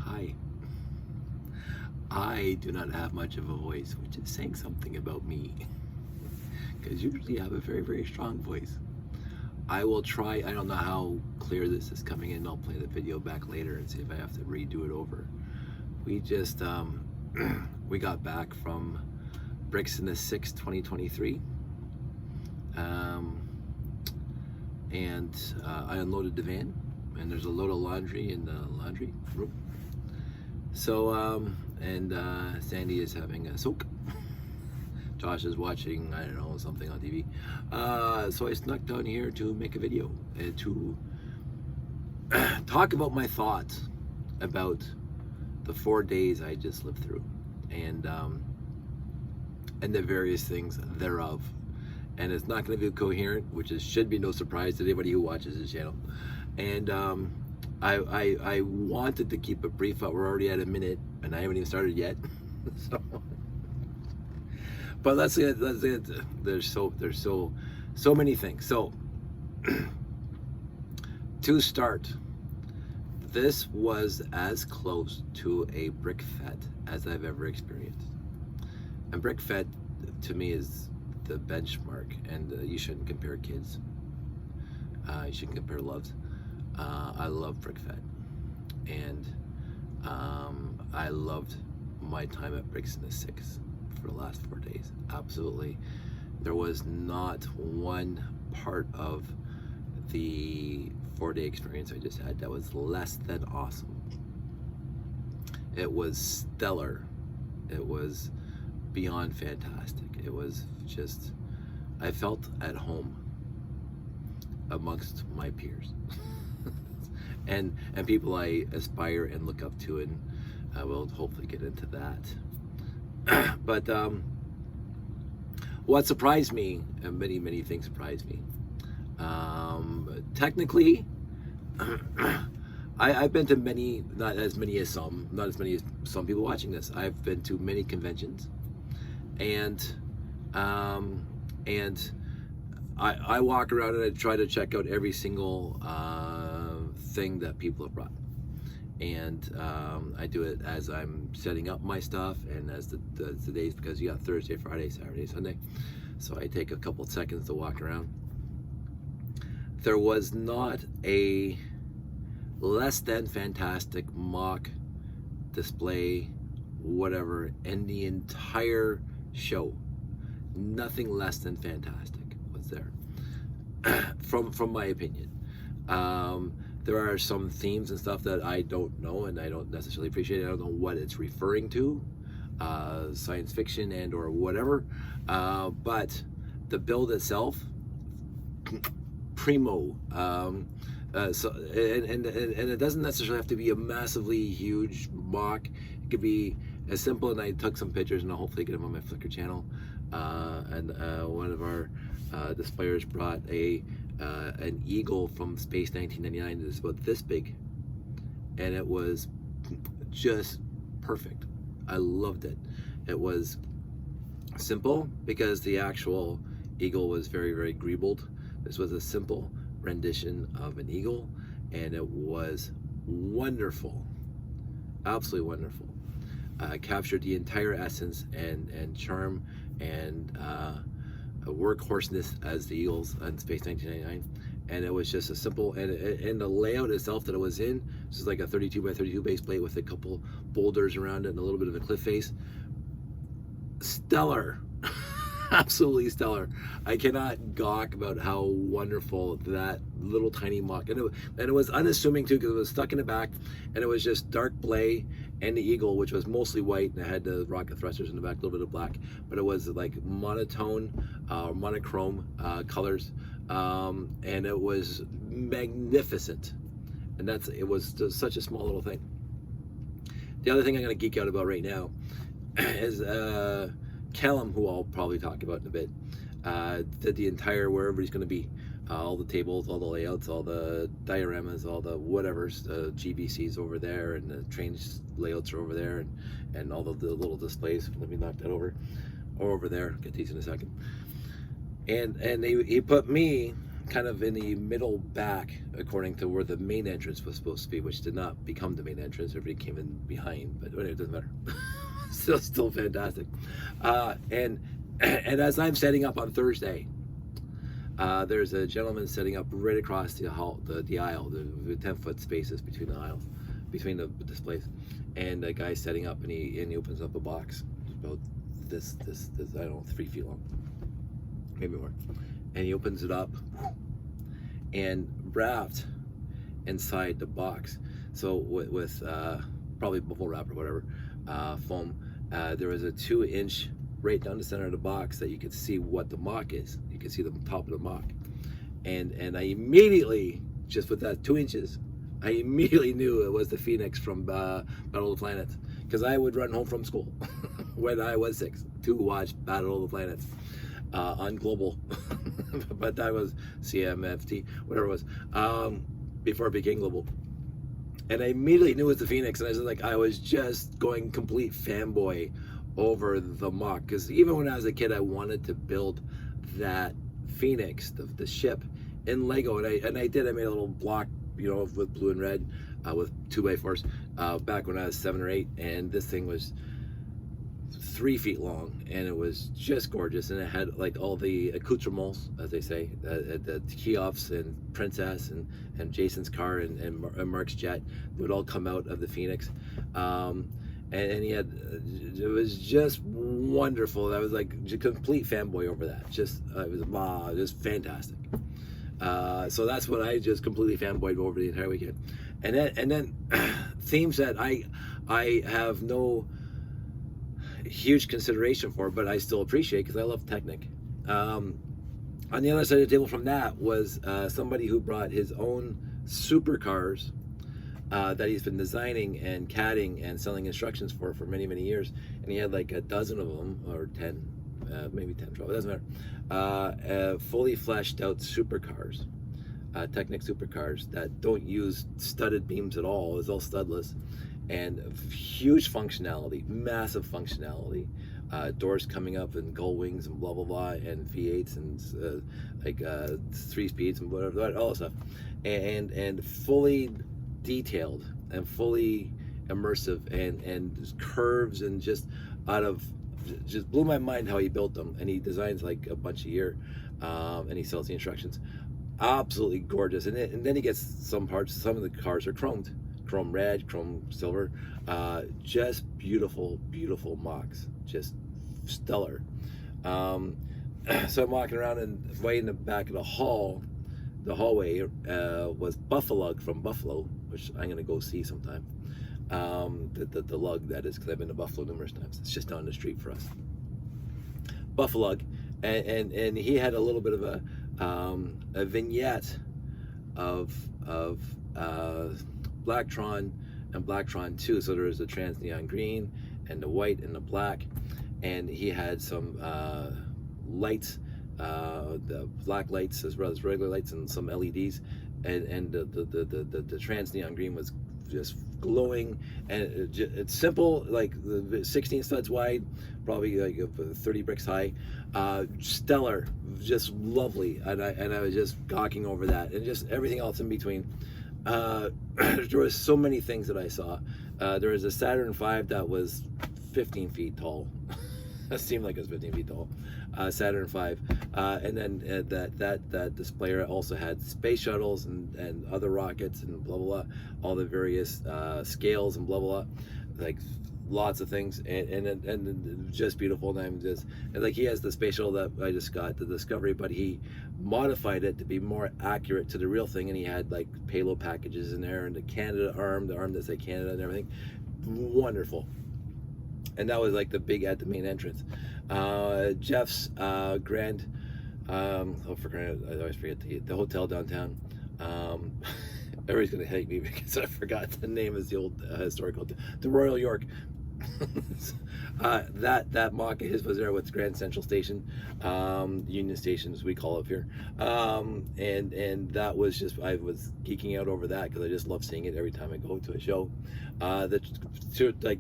Hi. I do not have much of a voice, which is saying something about me. Because usually I have a very, very strong voice. I will try, I don't know how clear this is coming in. I'll play the video back later and see if I have to redo it over. We just, we got back from Bricks in the 6 2023. I unloaded the van, and there's a load of laundry in the laundry room. So, Sandy is having a soak. Josh is watching, I don't know, something on TV. So I snuck down here to make a video and to talk about my thoughts about the 4 days I just lived through, and the various things thereof. And it's not going to be coherent, which should be no surprise to anybody who watches this channel. And I wanted to keep it brief, but we're already at a minute, and I haven't even started yet. So, but let's get. There's so many things. So to start, this was as close to a brick fete as I've ever experienced. And brick fete to me is the benchmark, and you shouldn't compare kids. You shouldn't compare loves. I love brick fete, and I loved my time at Bricks in the 6 for the last 4 days. Absolutely. There was not one part of the 4-day experience I just had that was less than awesome. It was stellar. It was beyond fantastic. It was just, I felt at home amongst my peers and people I aspire and look up to, and I will hopefully get into that. But what surprised me, and many things surprised me. Technically, I've been to many, not as many as some people watching this. I've been to many conventions, and I walk around and I try to check out every single thing that people have brought. And I do it as I'm setting up my stuff, and as the days, because you got Thursday, Friday, Saturday, Sunday. So I take a couple of seconds to walk around. There was not a less than fantastic mock display, whatever, in the entire show. Nothing less than fantastic was there, from my opinion. There are some themes and stuff that I don't know, and I don't necessarily appreciate it. I don't know what it's referring to, science fiction and or whatever. But the build itself, primo. So and it doesn't necessarily have to be a massively huge mock. It could be as simple, and I took some pictures, and I'll hopefully get them on my Flickr channel. One of our displayers brought an eagle from Space 1999 that is about this big, and it was just perfect. I loved it. It was simple because the actual eagle was very, very greebled. This was a simple rendition of an eagle, and it was wonderful, absolutely wonderful. Captured the entire essence and charm and workhorseness as the eagles on Space 1999, and it was just a simple, and the layout itself that it was in, this is like a 32 by 32 base plate with a couple boulders around it and a little bit of a cliff face. Stellar. Absolutely stellar. I cannot gawk about how wonderful that little tiny mock, and it was unassuming too, because it was stuck in the back, and it was just dark blay, and the eagle, which was mostly white, and it had the rocket thrusters in the back, a little bit of black, but it was like monotone, monochrome colors, and it was magnificent. And it was just such a small little thing. The other thing I'm going to geek out about right now is Callum, who I'll probably talk about in a bit, did the entire where everybody's going to be, all the tables, all the layouts, all the dioramas, all the whatevers, GBCs over there, and the train layouts are over there, and all the little displays. Let me knock that over there. Get these in a second. And he put me kind of in the middle back, according to where the main entrance was supposed to be, which did not become the main entrance. Everybody came in behind, but anyway, it doesn't matter. Still fantastic. And as I'm setting up on Thursday, there's a gentleman setting up right across the aisle, the 10-foot spaces between the aisles, between the displays, and a guy setting up, and he opens up a box about this I don't know, 3 feet long, maybe more, and he opens it up, and wrapped inside the box, so with probably bubble wrap or whatever, foam, there was a 2-inch right down the center of the box that you could see what the mock is. You could see the top of the mock, and I immediately, just with that 2 inches, I immediately knew it was the Phoenix from Battle of the Planets, because I would run home from school when I was 6 to watch Battle of the Planets on Global, but that was CMFT, whatever it was, before it became Global. And I immediately knew it was the Phoenix, and I was just going complete fanboy over the mock, because even when I was a kid, I wanted to build that Phoenix, the ship, in Lego, and I did. I made a little block, with blue and red, with 2x4s, back when I was 7 or 8, and this thing was 3 feet long, and it was just gorgeous, and it had like all the accoutrements, as they say, the Cheops and Princess and Jason's car and Mark's jet would all come out of the Phoenix. And he had, it was just wonderful. I was like a complete fanboy over that. It was just fantastic. So that's what I just completely fanboyed over the entire weekend. And then themes that I have no huge consideration for, but I still appreciate because I love Technic. On the other side of the table from that was somebody who brought his own supercars that he's been designing and CADing and selling instructions for many years, and he had like a dozen of them, or 10, maybe 10, 12, it doesn't matter, fully fleshed out supercars, Technic supercars that don't use studded beams at all. It's all studless, and huge functionality, massive functionality, doors coming up and gull wings and blah blah blah, and V8s and like 3 speeds and whatever, all that stuff, and fully detailed and fully immersive, and curves, and just blew my mind how he built them. And he designs like a bunch a year, and he sells the instructions. Absolutely gorgeous. And then he gets some parts. Some of the cars are chromed, chrome red, chrome silver, just beautiful mocks, just stellar. So I'm walking around, and way in the back of the hallway was Buffalo from Buffalo, which I'm gonna go see sometime. The lug, that is, because I've been to Buffalo numerous times. It's just down the street for us. Buffalo, and he had a little bit of a vignette of Blacktron and Blacktron 2. So there was the trans neon green and the white and the black, and he had some lights, the black lights as well as regular lights, and some LEDs, and the trans neon green was just glowing, and it's simple, like the 16 studs wide, probably like 30 bricks high, stellar, just lovely, and I was just gawking over that, and just everything else in between. There was so many things that I saw. There was a Saturn V that was 15 feet tall. It seemed like it was 15 feet tall. Saturn V, and then that displayer also had space shuttles and other rockets and blah blah blah, all the various scales and blah blah blah, like lots of things, and just beautiful. And like he has the space shuttle that I just got, the Discovery, but he modified it to be more accurate to the real thing, and he had like payload packages in there, and the Canada arm, the arm that said Canada and everything. Wonderful. And that was like the big at the main entrance. Jeff's grand, for granted, I always forget the hotel downtown. Everybody's gonna hate me because I forgot the name is the old historical, the Royal York. That mock of his was there with Grand Central Station, Union Station as we call it here, and that was just, I was geeking out over that because I just love seeing it every time I go to a show. The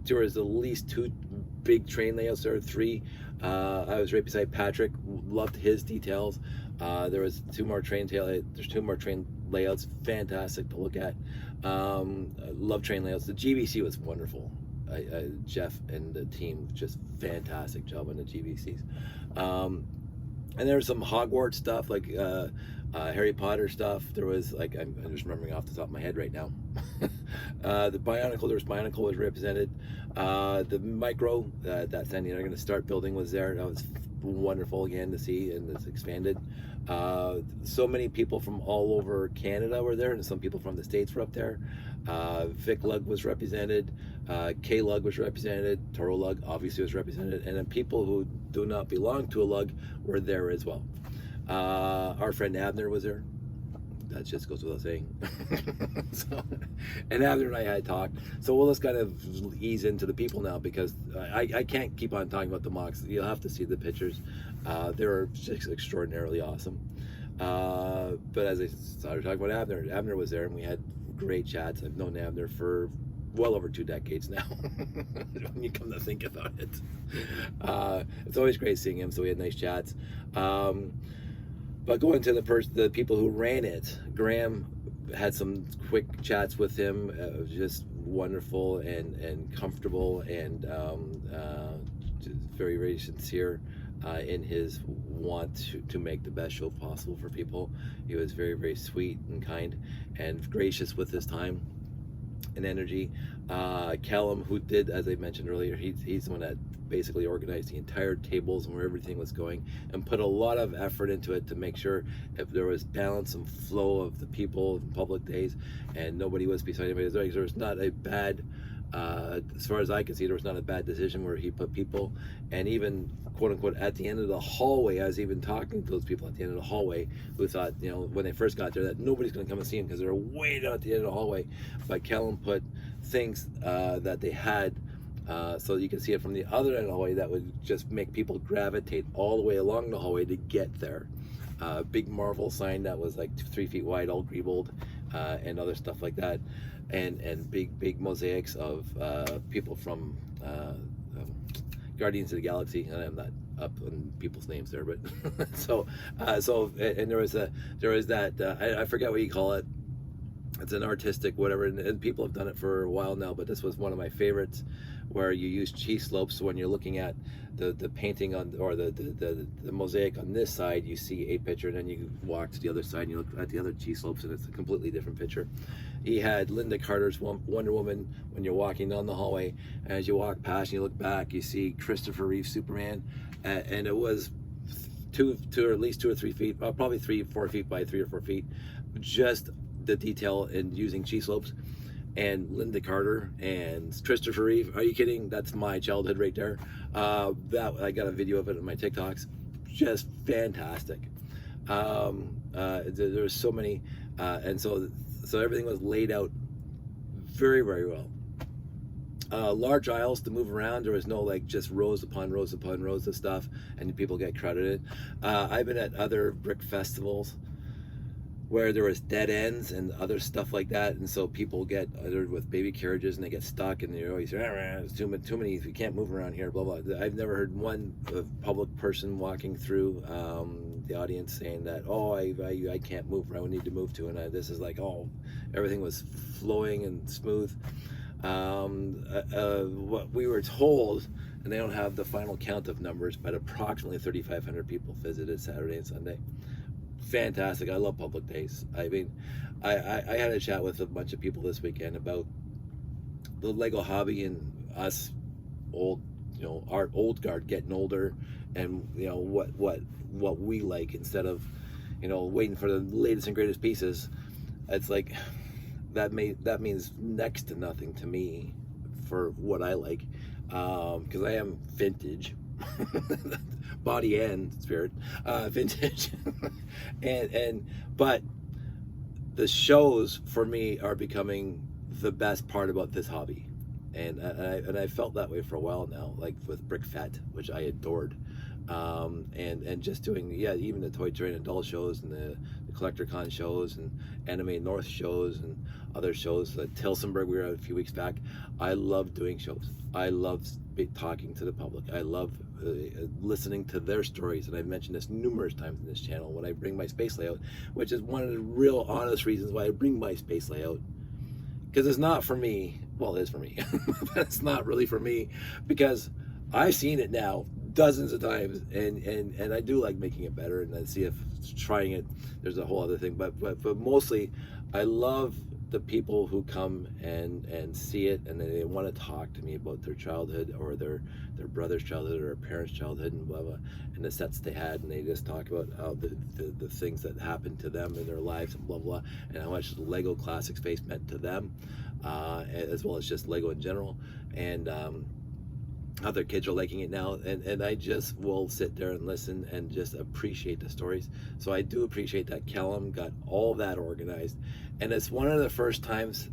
tour is at least 2 big train layouts. There are 3. I was right beside Patrick. Loved his details. There was 2 more there's 2 more train layouts. Fantastic to look at. Love train layouts. The GVC was wonderful. Jeff and the team, just fantastic job on the GVCs. And there was some Hogwarts stuff, like Harry Potter stuff. There was, like, I'm just remembering off the top of my head right now. The Bionicle, Bionicle was represented. The Micro that Sandy and I are going to start building was there. That was wonderful again to see, and it's expanded. So many people from all over Canada were there, and some people from the States were up there. Vic Lug was represented, K Lug was represented, Toro Lug obviously was represented, and then people who do not belong to a lug were there as well. Our friend Abner was there. That just goes without saying. So, and Abner and I had talked. So we'll just kind of ease into the people now, because I can't keep on talking about the mocks. You'll have to see the pictures. They were just extraordinarily awesome. But as I started talking about Abner was there, and we had great chats. I've known Abner for well over 2 decades now, when you come to think about it. It's always great seeing him, so we had nice chats. But going to the people who ran it, Graham had some quick chats with him. It was just wonderful and comfortable, and just very, very sincere in his want to make the best show possible for people. He was very, very sweet and kind and gracious with his time and energy. Callum, who did, as I mentioned earlier, he's the one that basically organized the entire tables and where everything was going, and put a lot of effort into it to make sure if there was balance and flow of the people in public days, and nobody was beside anybody. There was not a bad, as far as I can see, there was not a bad decision where he put people, and even quote unquote at the end of the hallway, I was even talking to those people at the end of the hallway who thought, you know, when they first got there, that nobody's going to come and see him because they're way down at the end of the hallway. But Callum put things that they had so you can see it from the other end of the hallway that would just make people gravitate all the way along the hallway to get there. Big Marvel sign that was like 3 feet wide, all greebled, and other stuff like that, and big mosaics of people from Guardians of the Galaxy. And I'm not up on people's names there, but and there was that I forget what you call it. It's an artistic whatever, and people have done it for a while now, but this was one of my favorites, where you use cheese slopes. So when you're looking at the painting on, or the mosaic on this side, you see a picture, and then you walk to the other side and you look at the other cheese slopes, and it's a completely different picture. He had Linda Carter's Wonder Woman when you're walking down the hallway, and as you walk past and you look back, you see Christopher Reeve Superman, and it was at least 2 or 3 feet, probably 3-4 feet by 3 or 4 feet, just the detail in using cheese slopes. And Linda Carter and Christopher Reeve, are you kidding? That's my childhood right there. That I got a video of it on my TikToks. Just fantastic. There was so many, and so everything was laid out very, very well. Large aisles to move around. There was no like just rows upon rows upon rows of stuff, and people get crowded in. I've been at other brick festivals where there was dead ends and other stuff like that, and so people get either with baby carriages and they get stuck, and they're always there's too many, we can't move around here, blah blah. I've never heard one public person walking through the audience saying that, oh, I can't move around, we need to move to, and this is like, oh, everything was flowing and smooth. What we were told, and they don't have the final count of numbers, but approximately 3,500 people visited Saturday and Sunday. Fantastic. I love public days. I mean, I had a chat with a bunch of people this weekend about the Lego hobby and us old, our old guard getting older, and what we like, instead of waiting for the latest and greatest pieces. It's like that means next to nothing to me for what I like, because I am vintage. Body and spirit, vintage. But the shows for me are becoming the best part about this hobby, and I felt that way for a while now, like with Brick Fete, which I adored, and just doing even the Toy Train and doll shows and the CollectorCon shows and Anime North shows and other shows. Like Tilsonburg, we were at a few weeks back. I love doing shows. I love talking to the public. I love listening to their stories, and I've mentioned this numerous times in this channel when I bring my space layout, which is one of the real honest reasons why I bring my space layout, because it's not for me. Well, it is for me, but it's not really for me, because I've seen it now dozens of times, and I do like making it better, and I see if trying it, there's a whole other thing, but mostly I love the people who come and see it, and they want to talk to me about their childhood, or their brother's childhood, or their parents' childhood, and blah blah, and the sets they had, and they just talk about how the things that happened to them in their lives, and blah blah, and how much Lego Classic Space meant to them, as well as just Lego in general, and how their kids are liking it now, and I just will sit there and listen and just appreciate the stories. So I do appreciate that Callum got all that organized, and it's one of the first times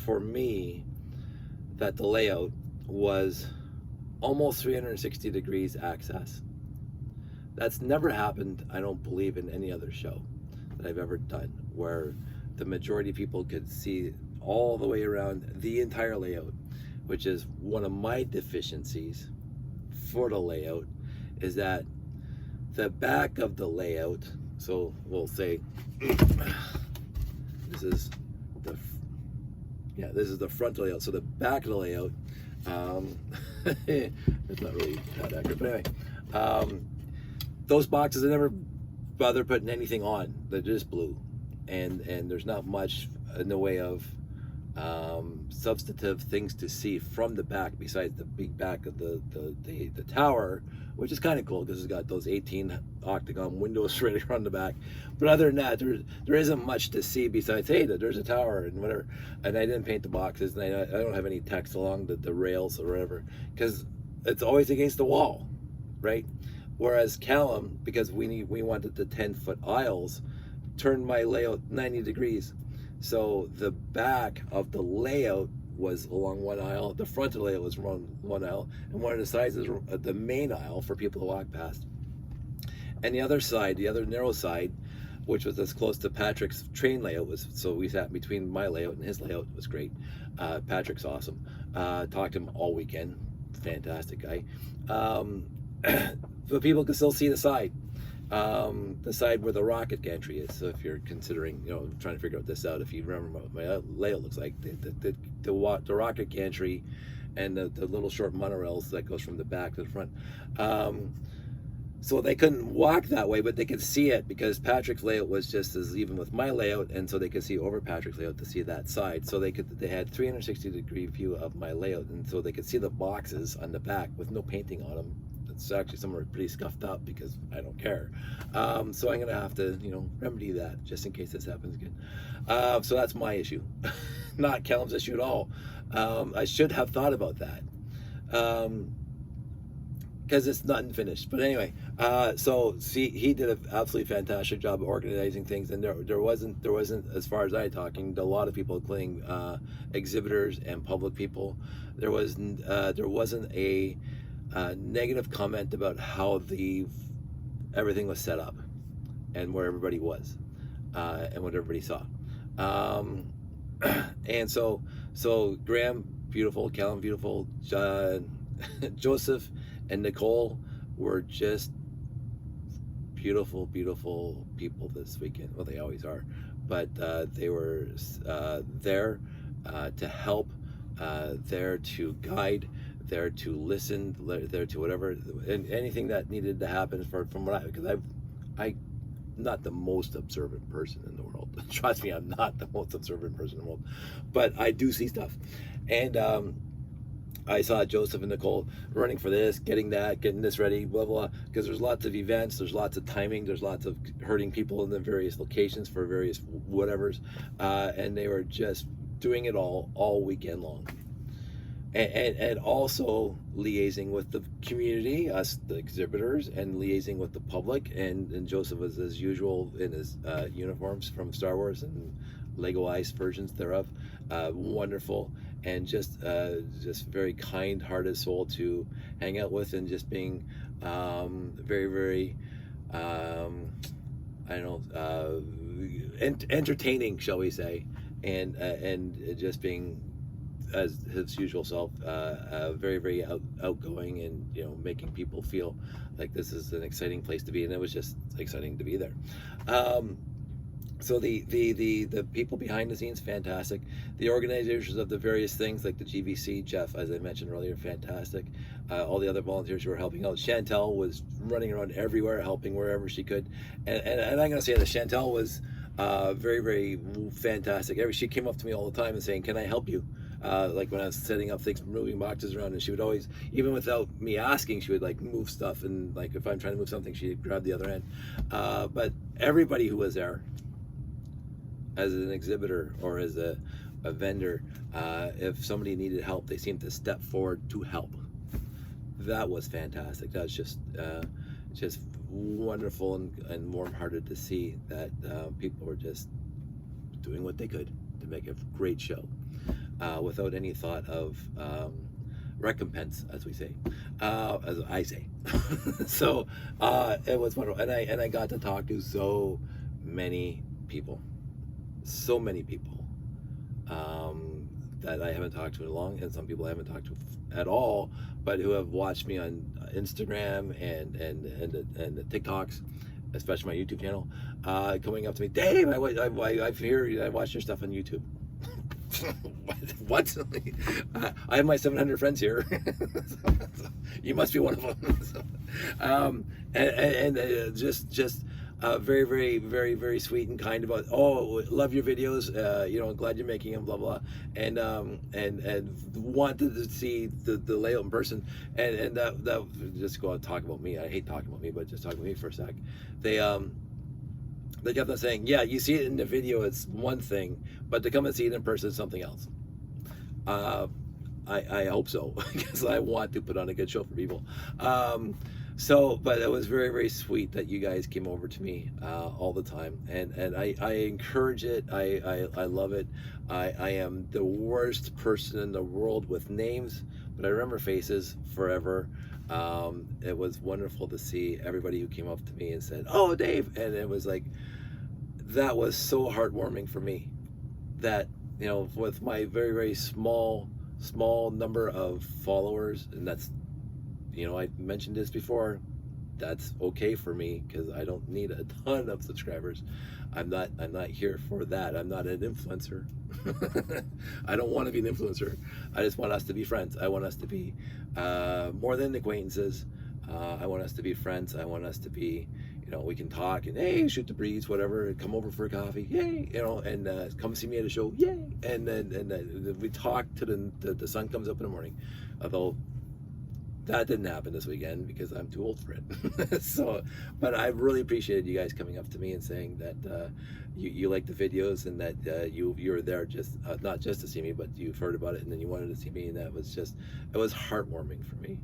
for me that the layout was almost 360 degrees access. That's never happened, I don't believe, in any other show that I've ever done, where the majority of people could see all the way around the entire layout, which is one of my deficiencies for the layout, is that the back of the layout, so we'll say this is the front layout, so the back of the layout, it's not really that accurate, but anyway, those boxes, I never bother putting anything on, they're just blue, and there's not much in the way of substantive things to see from the back besides the big back of the tower, which is kind of cool because it's got those 18 octagon windows right around the back. But other than that, there isn't much to see besides, hey, there's a tower and whatever. And I didn't paint the boxes, and I don't have any text along the rails or whatever, because it's always against the wall, right? Whereas Callum, because we wanted the 10-foot aisles, turned my layout 90 degrees. So the back of the layout was along one aisle, the front of the layout was along one aisle, and one of the sides is the main aisle for people to walk past. And the other side, the other narrow side, which was as close to Patrick's train layout, was, so we sat between my layout and his layout. It was great. Patrick's awesome. Talked to him all weekend. Fantastic guy. But people can still see the side where the rocket gantry is. So if you're considering, trying to figure this out, if you remember what my layout looks like, the rocket gantry and the little short monorails that goes from the back to the front. So they couldn't walk that way, but they could see it because Patrick's layout was just as even with my layout, and so they could see over Patrick's layout to see that side. So they had 360 degree view of my layout, and so they could see the boxes on the back with no painting on them. It's actually somewhere pretty scuffed up because I don't care. So I'm gonna have to, remedy that just in case this happens again. So that's my issue, not Callum's issue at all. I should have thought about that because it's not finished. But anyway, so see, he did an absolutely fantastic job of organizing things, and there wasn't, as far as I'm talking, a lot of people, including exhibitors and public people. There wasn't a negative comment about how everything was set up and where everybody was and what everybody saw. And so Graham, beautiful, Callum, beautiful, Joseph and Nicole were just beautiful people this weekend. Well, they always are, but they were there to help, there to guide, there to listen, there to whatever, and anything that needed to happen from what because I'm not the most observant person in the world. Trust me, I'm not the most observant person in the world, but I do see stuff. And I saw Joseph and Nicole running for this, getting this ready, blah blah, because there's lots of events, there's lots of timing, there's lots of hurting people in the various locations for various whatevers, and they were just doing it all weekend long. And also liaising with the community, us the exhibitors, and liaising with the public, and Joseph was as usual in his uniforms from Star Wars and Lego Ice versions thereof, wonderful, and just very kind-hearted soul to hang out with, and just being very, very entertaining, shall we say, and just being as his usual self, very very outgoing, and making people feel like this is an exciting place to be, and it was just exciting to be there. So the people behind the scenes, fantastic. The organizers of the various things like the GVC, Jeff, as I mentioned earlier, fantastic. All the other volunteers who were helping out. Chantel was running around everywhere, helping wherever she could. And I'm going to say that Chantel was very, very fantastic. She came up to me all the time and saying, "Can I help you?" Like when I was setting up things, moving boxes around, and she would always, even without me asking, she would like move stuff, and like if I'm trying to move something, she'd grab the other end. But everybody who was there, as an exhibitor or as a vendor, if somebody needed help, they seemed to step forward to help. That was fantastic. That was just wonderful and warm-hearted to see that people were just doing what they could to make a great show, without any thought of recompense, as we say, as I say. So it was wonderful, and I got to talk to so many people. So many people that I haven't talked to in long, and some people I haven't talked to at all, but who have watched me on Instagram and the TikToks, especially my YouTube channel, coming up to me, "Dave, I watched your stuff on YouTube." What? I have my 700 friends here. You must be one of them. And just very, very, very, very sweet and kind about, "Oh, love your videos, glad you're making them, blah blah," and wanted to see the layout in person, and that just go out and talk about me. I hate talking about me, but just talk about me for a sec. They kept on saying, "Yeah, you see it in the video, it's one thing, but to come and see it in person is something else." I hope so, because I want to put on a good show for people. But it was very, very sweet that you guys came over to me all the time, and I encourage it. I love it. I am the worst person in the world with names, but I remember faces forever. It was wonderful to see everybody who came up to me and said, "Oh, Dave," and it was like, that was so heartwarming for me, that with my very, very small number of followers, and that's, I mentioned this before, that's okay for me, because I don't need a ton of subscribers. I'm not here for that. I'm not an influencer. I don't want to be an influencer. I just want us to be friends. I want us to be more than acquaintances. I want us to be friends. I want us to be, we can talk and, hey, shoot the breeze, whatever, come over for a coffee, yay, and come see me at a show, yay, and then we talk till the sun comes up in the morning. Although that didn't happen this weekend because I'm too old for it. So, but I really appreciated you guys coming up to me and saying that you like the videos, and that you were there just not just to see me, but you've heard about it and then you wanted to see me, and it was heartwarming for me.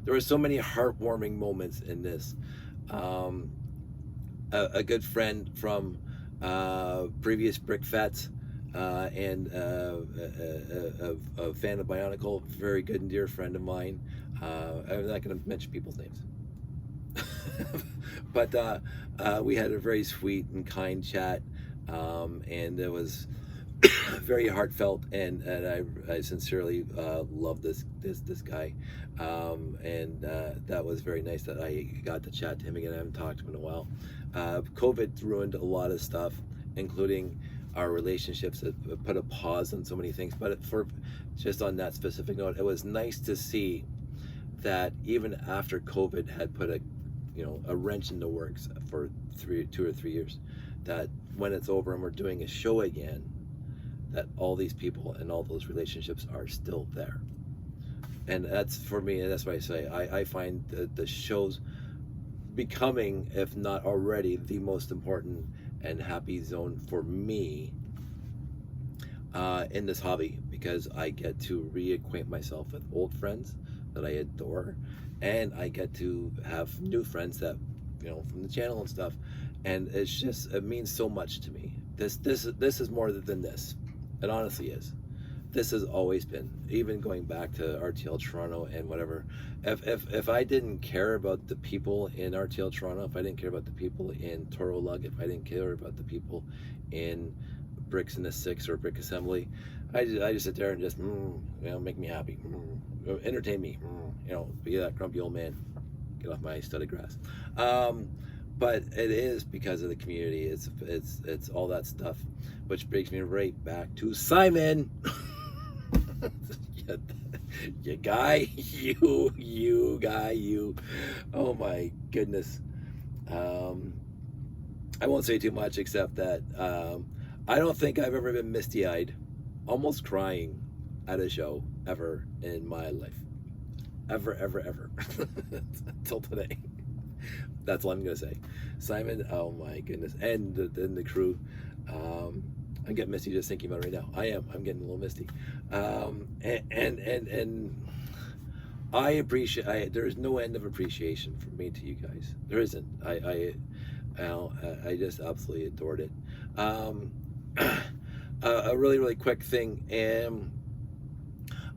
There were so many heartwarming moments in this. A good friend from previous Brick Fats, and a fan of Bionicle, very good and dear friend of mine. I'm not going to mention people's names. But we had a very sweet and kind chat, and it was very heartfelt, and I sincerely love this guy, and that was very nice that I got to chat to him again. I haven't talked to him in a while. COVID ruined a lot of stuff, including our relationships. It put a pause on so many things, but just on that specific note, it was nice to see that even after COVID had put a wrench in the works for 2 or 3 years, that when it's over and we're doing a show again, that all these people and all those relationships are still there. And that's, for me, and that's why I say I find the shows becoming, if not already, the most important and happy zone for me in this hobby, because I get to reacquaint myself with old friends that I adore, and I get to have new friends that, from the channel and stuff, and it means so much to me. This is more than this. It honestly is. this has always been, even going back to RTL Toronto and whatever. If I didn't care about the people in RTL Toronto, if I didn't care about the people in Toro Lug, if I didn't care about the people in Bricks in the Six or Brick Assembly, I just sit there and just make me happy, entertain me, be that grumpy old man, get off my studded grass. But it is because of the community. It's all that stuff, which brings me right back to Simon. you guy, you. Oh my goodness. I won't say too much except that I don't think I've ever been misty-eyed, almost crying at a show ever in my life. Ever. Until today. That's all I'm gonna say. Simon, oh my goodness, and the crew. I'm getting misty just thinking about it right now. I'm getting a little misty. And I appreciate. There's no end of appreciation from me to you guys. There isn't. I just absolutely adored it. A really quick thing.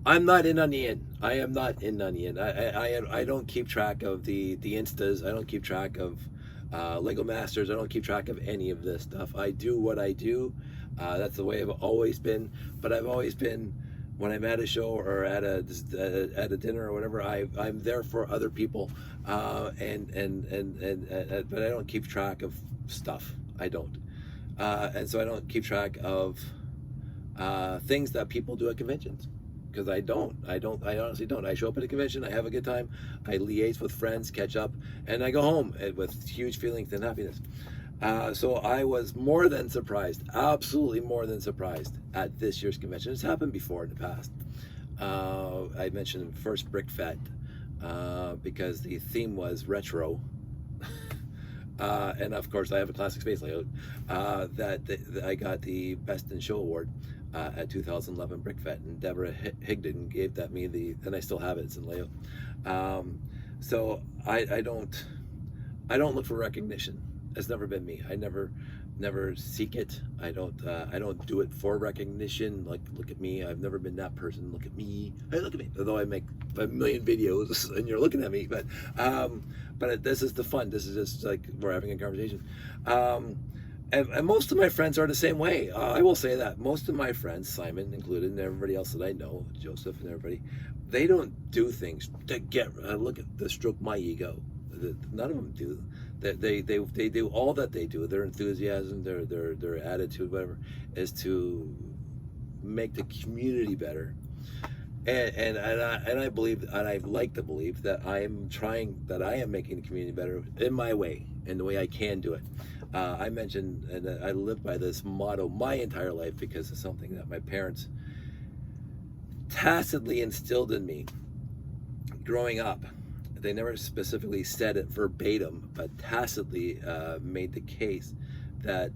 I'm not in on the end. I am not in on the end. I don't keep track of the Instas. I don't keep track of Lego Masters. I don't keep track of any of this stuff. I do what I do. That's the way I've always been. But I've always been, when I'm at a show or at a dinner or whatever, I'm there for other people. But I don't keep track of stuff. I don't. And so I don't keep track of things that people do at conventions. Because I honestly don't. I show up at a convention, I have a good time, I liaise with friends, catch up, and I go home with huge feelings and happiness. So I was more than surprised, absolutely more than surprised at this year's convention. It's happened before in the past. I mentioned first Brick Fest because the theme was retro. And of course I have a classic space layout that I got the Best in Show Award at 2011 Brick Fest, and Deborah Higdon gave that me and I still have it. It's in layout. So I don't look for recognition. It's never been me. I never seek it. I don't do it for recognition. Like, look at me. I've never been that person. Look at me. Hey, look at me. Although I make 5 million videos and you're looking at me, but this is the fun. This is just like we're having a conversation. And most of my friends are the same way. I will say that most of my friends, Simon included, and everybody else that I know, Joseph and everybody, they don't do things to get to stroke my ego. None of them do. They do all that they do. Their enthusiasm, their attitude, whatever, is to make the community better. And I believe, and I like to believe that I am making the community better in my way, in the way I can do it. I mentioned, and I live by this motto my entire life because it's something that my parents tacitly instilled in me growing up. They never specifically said it verbatim, but tacitly made the case that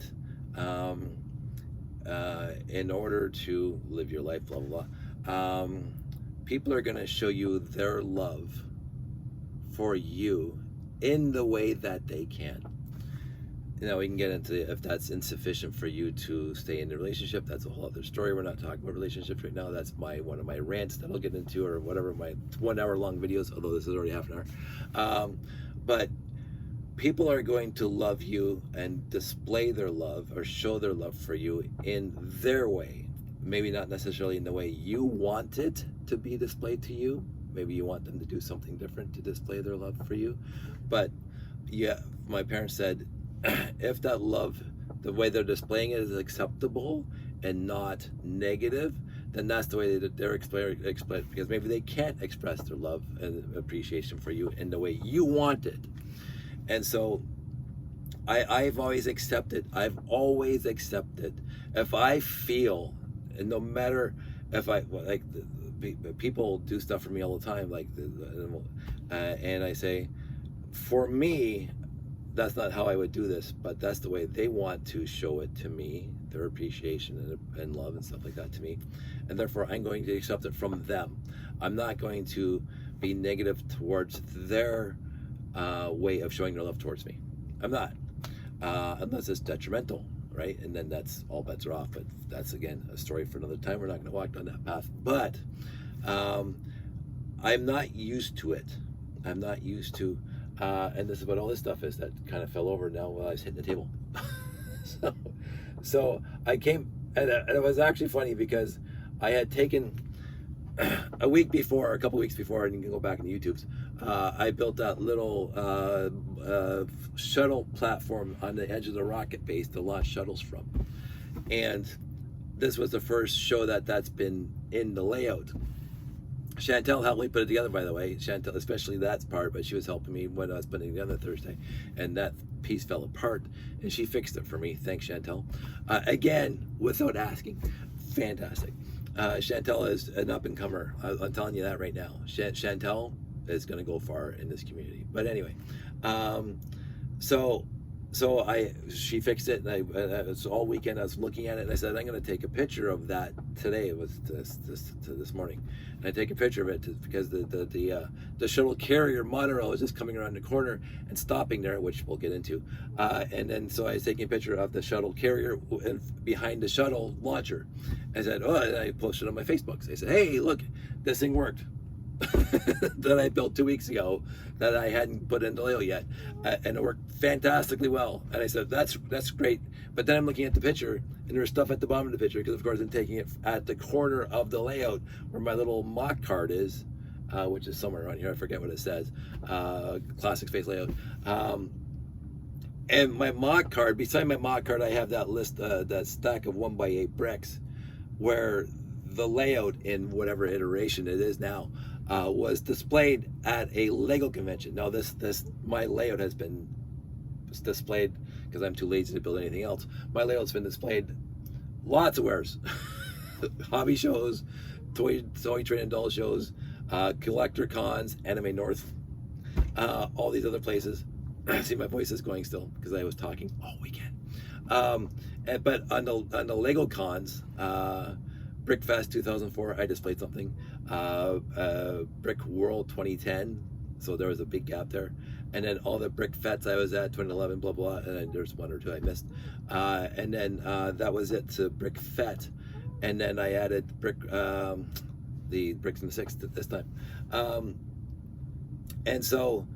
in order to live your life, blah, blah, blah, people are going to show you their love for you in the way that they can. We can get into if that's insufficient for you to stay in the relationship. That's a whole other story. We're not talking about relationships right now. That's one of my rants that I'll get into, or whatever, my 1 hour long videos, although this is already half an hour. But people are going to love you and display their love or show their love for you in their way. Maybe not necessarily in the way you want it to be displayed to you. Maybe you want them to do something different to display their love for you. But yeah, my parents said, if that love, the way they're displaying it, is acceptable and not negative, then that's the way that they're explaining, because maybe they can't express their love and appreciation for you in the way you want it. And so I've always accepted. If I feel, and no matter if people do stuff for me all the time, and I say, for me, that's not how I would do this, but that's the way they want to show it to me, their appreciation and love and stuff like that to me, and therefore I'm going to accept it from them. I'm not going to be negative towards their way of showing their love towards me. I'm not, unless it's detrimental, right? And then that's all bets are off. But that's again a story for another time. We're not going to walk down that path. But I'm not used to it. I'm not used to, and this is what all this stuff is that kind of fell over now while I was hitting the table. so I came, and it was actually funny because I had taken a couple weeks before, and you can go back in the YouTubes. I built that little shuttle platform on the edge of the rocket base to launch shuttles from, and this was the first show that's been in the layout. Chantel helped me put it together, by the way. Chantel, especially that part, but she was helping me when I was putting it together Thursday, and that piece fell apart, and she fixed it for me. Thanks, Chantel. Again, without asking, fantastic. Chantel is an up-and-comer. I'm telling you that right now. Chantel is going to go far in this community. But anyway, she fixed it, and it was all weekend. I was looking at it, and I said, I'm going to take a picture of that today. It was this morning, and I take a picture of it because the shuttle carrier monorail is just coming around the corner and stopping there, which we'll get into. And then so I was taking a picture of the shuttle carrier and behind the shuttle launcher. I said, and I posted on my Facebook. So I said, hey, look, this thing worked. That I built 2 weeks ago that I hadn't put into layout yet, and it worked fantastically well. And I said, that's great. But then I'm looking at the picture, and there's stuff at the bottom of the picture because of course I'm taking it at the corner of the layout where my little mock card is, which is somewhere around here. I forget what it says. Classic space layout. And my mock card, beside my mock card, I have that list, that stack of 1x8 bricks, where the layout in whatever iteration it is now was displayed at a Lego convention. Now my layout has been displayed because I'm too lazy to build anything else. My layout's been displayed lots of wares. Hobby shows, toy train and doll shows, collector cons, Anime North, all these other places. See, my voice is going still because I was talking all weekend. But on the Lego cons, Brickfest 2004, I displayed something. Brick World 2010, so there was a big gap there. And then all the Brick Fets I was at, 2011, blah, blah, and then there's one or two I missed. And then that was it to Brick Fet. And then I added the Bricks in the Six this time. And so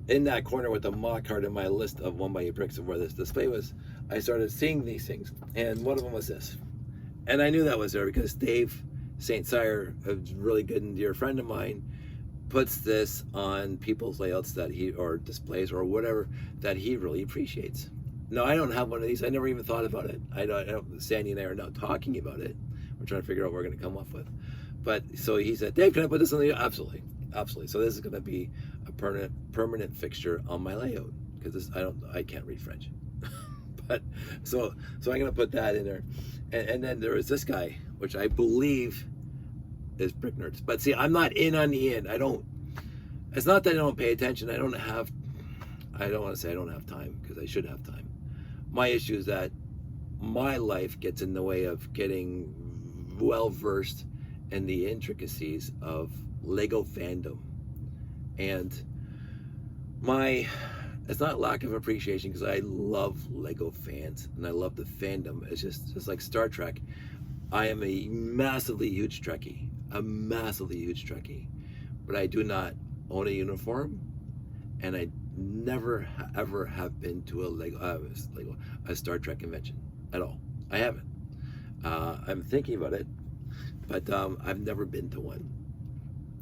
in that corner with the mock card in my list of 1x8 bricks of where this display was, I started seeing these things. And one of them was this. And I knew that was there because Dave St. Cyr, a really good and dear friend of mine, puts this on people's layouts or displays or whatever that he really appreciates. No, I don't have one of these. I never even thought about it. Sandy and I are now talking about it. We're trying to figure out what we're going to come up with. But so he said, Dave, can I put this on the? Absolutely. So this is going to be a permanent fixture on my layout because I can't read French. But so I'm going to put that in there. And then there is this guy, which I believe is Brick Nerds. But see, I'm not in on the end. It's not that I don't pay attention. I don't want to say I don't have time because I should have time. My issue is that my life gets in the way of getting well versed in the intricacies of Lego fandom. And it's not lack of appreciation because I love Lego fans and I love the fandom. It's just like Star Trek. I am a massively huge Trekkie, but I do not own a uniform, and I never ever have been to a Star Trek convention at all. I haven't. I'm thinking about it, but I've never been to one.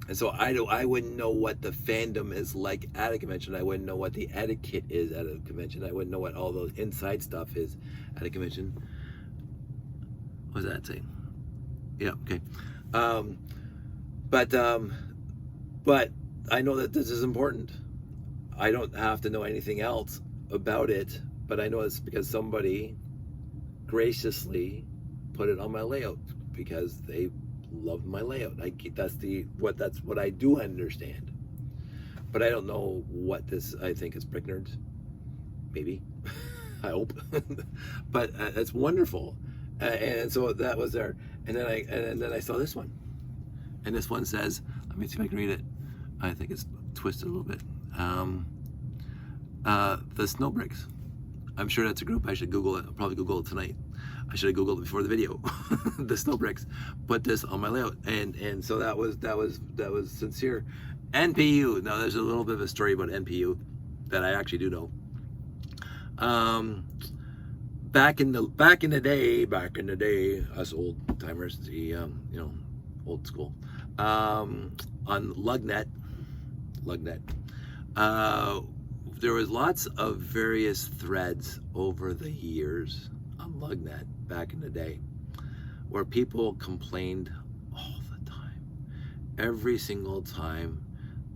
And so I wouldn't know what the fandom is like at a convention. I wouldn't know what the etiquette is at a convention. I wouldn't know what all those inside stuff is at a convention. What was that saying? Yeah, okay. But I know that this is important. I don't have to know anything else about it, but I know it's because somebody graciously put it on my layout because they loved my layout. That's what I do understand. But I don't know what this, I think it's Brick Nerds. Maybe. I hope. But it's wonderful. And so that was there. And then I saw this one. And this one says, let me see if I can read it. I think it's twisted a little bit. The snow bricks. I'm sure that's a group. I should Google it. I'll probably Google it tonight. I should have Googled it before the video. The snow bricks. Put this on my layout, and so that was sincere. NPU. Now there's a little bit of a story about NPU that I actually do know. Back in the day, us old timers, the old school, on Lugnet, there was lots of various threads over the years on Lugnet back in the day where people complained all the time. Every single time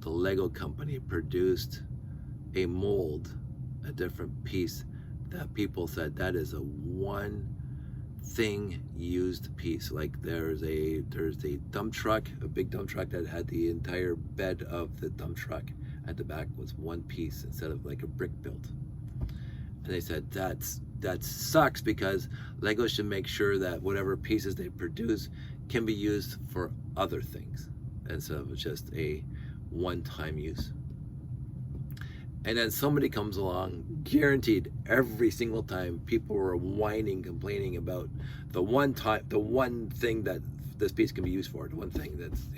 the Lego company produced a mold, a different piece, that people said that is a one thing used piece. Like there's a dump truck, a big dump truck that had the entire bed of the dump truck at the back was one piece instead of like a brick built. And they said that sucks because Lego should make sure that whatever pieces they produce can be used for other things instead of just a one-time use. And then somebody comes along, guaranteed every single time people were whining, complaining about the one thing that this piece can be used for, the one thing that's,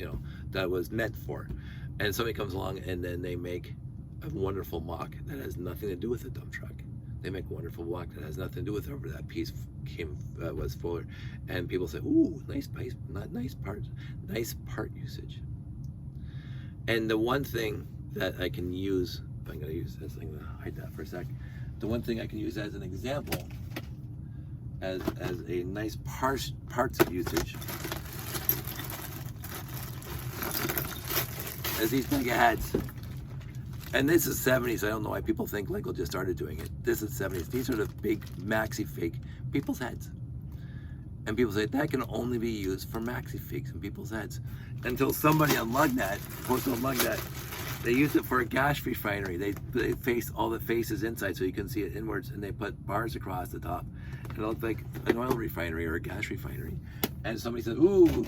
that was meant for. And somebody comes along and then they make a wonderful mock that has nothing to do with the dump truck. They make a wonderful mock that has nothing to do with whatever that piece was for. And people say, ooh, nice part usage. And the one thing that I can use, I'm going to use this, I'm going to hide that for a sec. The one thing I can use as an example, as a nice parts usage, is these mega heads. And this is 70s. I don't know why people think Lego just started doing it. This is 70s. These are the big maxi fig people's heads. And people say that can only be used for maxi figs in people's heads. Until somebody on Lugnet, posted on Lugnet, they used it for a gas refinery. They face all the faces inside so you can see it inwards, and they put bars across the top. And it looked like an oil refinery or a gas refinery. And somebody said, ooh,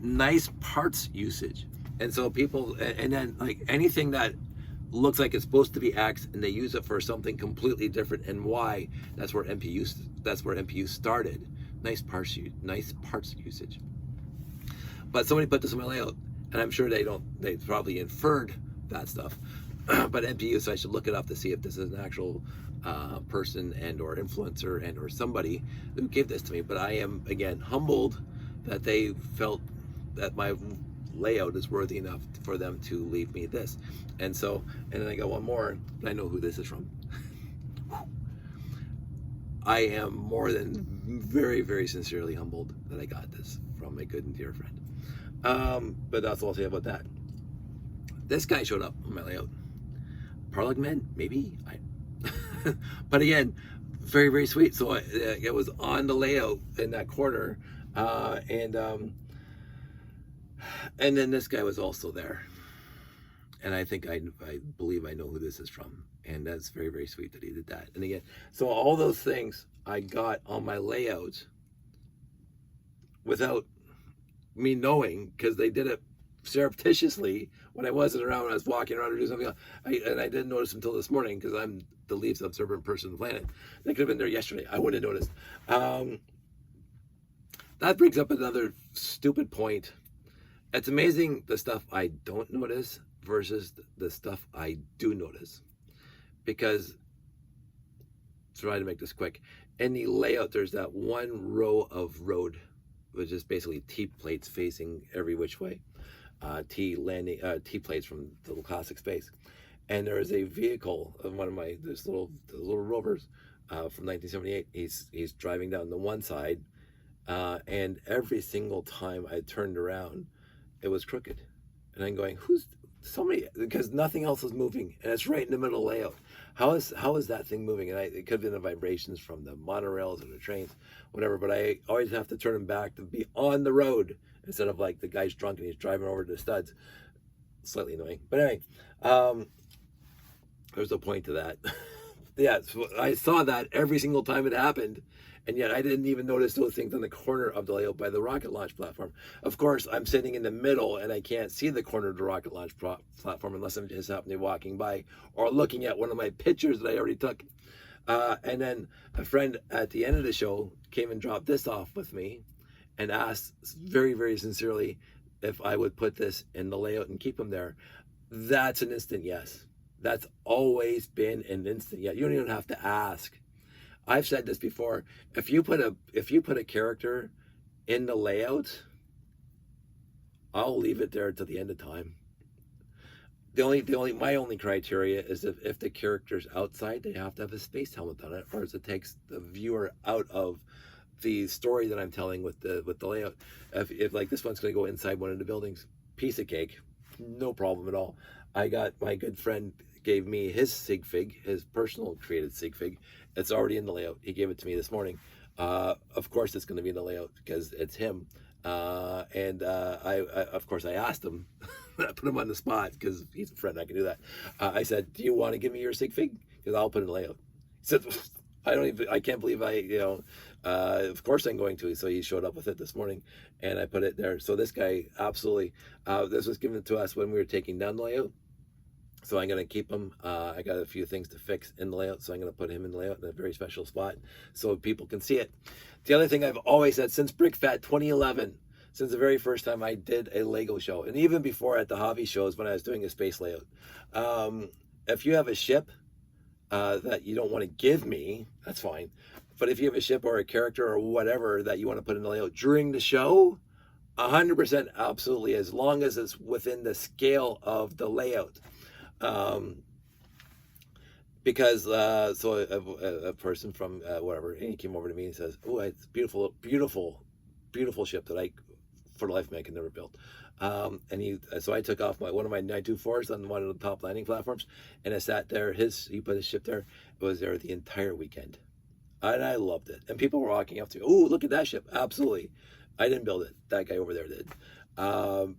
nice parts usage. And so people, and then like anything that looks like it's supposed to be X and they use it for something completely different and Y, that's where NPU started. Nice parts usage. But somebody put this in my layout, and I'm sure they probably inferred that stuff. But NPU, so I should look it up to see if this is an actual person and or influencer and or somebody who gave this to me. But I am, again, humbled that they felt that my layout is worthy enough for them to leave me this. And then I got one more, and I know who this is from. I am more than very, very sincerely humbled that I got this from a good and dear friend. But that's all I'll say about that. This guy showed up on my layout. Parlag Men, maybe? But again, very, very sweet. So it was on the layout in that corner. And then this guy was also there. And I think I believe I know who this is from. And that's very, very sweet that he did that. And again, so all those things I got on my layout without me knowing, because they did it surreptitiously when I wasn't around, when I was walking around or doing something else. And I didn't notice until this morning, because I'm the least observant person on the planet. They could have been there yesterday. I wouldn't have noticed. That brings up another stupid point. It's amazing the stuff I don't notice versus the stuff I do notice. Because, try to make this quick, in the layout there's that one row of road, which is basically T plates facing every which way. T plates from the classic space. And there is a vehicle of one of my little rovers from 1978. He's driving down the one side, and every single time I turned around, it was crooked. And I'm going, because nothing else is moving, and it's right in the middle layout. How is that thing moving? And it could have been the vibrations from the monorails or the trains, whatever, but I always have to turn him back to be on the road instead of like the guy's drunk and he's driving over to the studs. Slightly annoying. But anyway, there's a point to that. Yeah, so I saw that every single time it happened, and yet I didn't even notice those things on the corner of the layout by the rocket launch platform. Of course, I'm sitting in the middle and I can't see the corner of the rocket launch platform unless I'm just happening walking by or looking at one of my pictures that I already took. And then a friend at the end of the show came and dropped this off with me and asked very, very sincerely if I would put this in the layout and keep them there. That's an instant yes. That's always been an instant yes. You don't even have to ask. I've said this before. If you put a character in the layout, I'll leave it there till the end of time. My only criteria is if the character's outside, they have to have a space helmet on it, or it takes the viewer out of the story that I'm telling with the layout. If like this one's going to go inside one of the buildings, piece of cake, no problem at all. I got my good friend gave me his sig fig, his personal created sig fig. It's already in the layout. He gave it to me this morning. Of course, it's going to be in the layout because it's him. I of course I asked him. I put him on the spot because he's a friend. I can do that. I said, "Do you want to give me your sig fig? Because I'll put it in the layout." He said, I can't believe of course I'm going to." So he showed up with it this morning, and I put it there. So this guy absolutely, this was given to us when we were taking down the layout. So I'm going to keep him. I got a few things to fix in the layout, so I'm going to put him in the layout in a very special spot so people can see it. The other thing I've always said since BrickFat 2011, since the very first time I did a Lego show, and even before at the hobby shows when I was doing a space layout, if you have a ship that you don't want to give me, that's fine. But if you have a ship or a character or whatever that you want to put in the layout during the show, 100% absolutely, as long as it's within the scale of the layout. Because a person from wherever, he came over to me and says, "Oh, it's beautiful, beautiful, beautiful ship that I, for the life of me, I can never build." So I took off one of my 924s on one of the top landing platforms, and I sat there. He put his ship there. It was there the entire weekend, and I loved it. And people were walking up to me, "Oh, look at that ship!" Absolutely, I didn't build it. That guy over there did,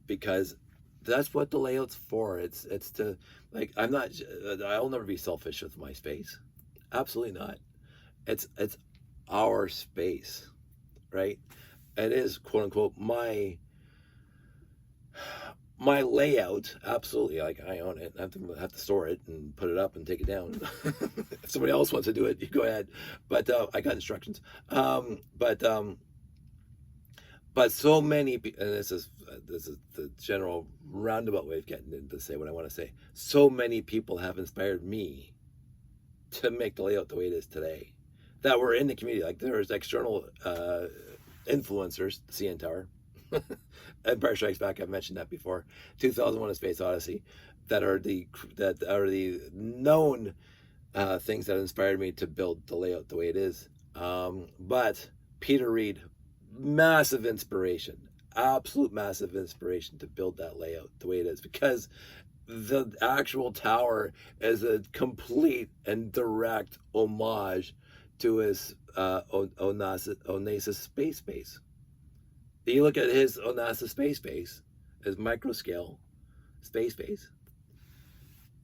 because that's what the layout's for. It's to, like, I'll never be selfish with my space. Absolutely not. It's our space, right? It is, quote unquote, my layout. Absolutely. Like, I own it. I have to store it and put it up and take it down. If somebody else wants to do it, you go ahead. But I got instructions. But so many people, and this is the general roundabout way of getting to say what I want to say. So many people have inspired me to make the layout the way it is today, that were in the community. Like, there's external influencers, CN Tower, Empire Strikes Back. I've mentioned that before. 2001: A Space Odyssey, that are the known things that inspired me to build the layout the way it is. But Peter Reed, massive inspiration, absolute massive inspiration to build that layout the way it is, because the actual tower is a complete and direct homage to his Onassis space base. You look at his Onassis space base, his micro scale space base,